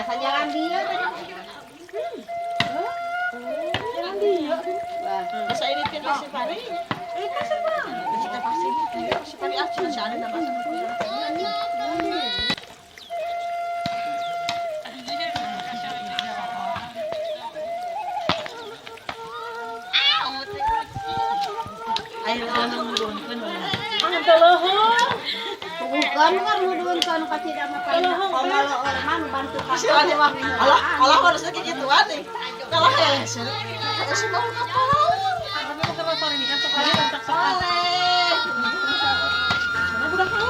Asa jalan dia tadi. Jalan dia. Masa ini kan masih pari. Pasir Bang. Kita pasti masih pari aja masih ada nama ayo nang doon kan. Ang talahon. Bukan kan nuduhan ka anu kacida mah paling. Kalau orang bantu ka. Sila di mah. Alah harus kayak gituan nih. Kalau ya sih. Kasih mau apa? Kami kita motor ini kan sekali tak sekali. Mana budak tahu?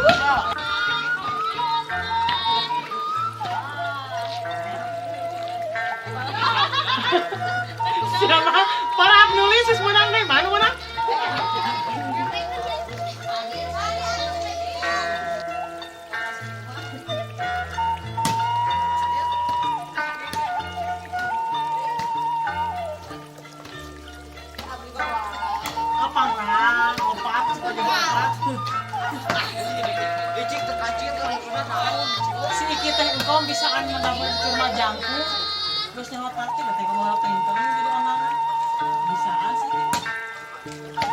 Siapa? Para nulis sebenarnya deh, mana mana? Apa nang? Opat, sebagai opat. Icik terkacir kalau pernah tahu. Si Iki teh engkau bisaan mendapat rumah jangku. Terus nyawa tati, berarti kamu mau pintar jadi orang. Bisaan sih.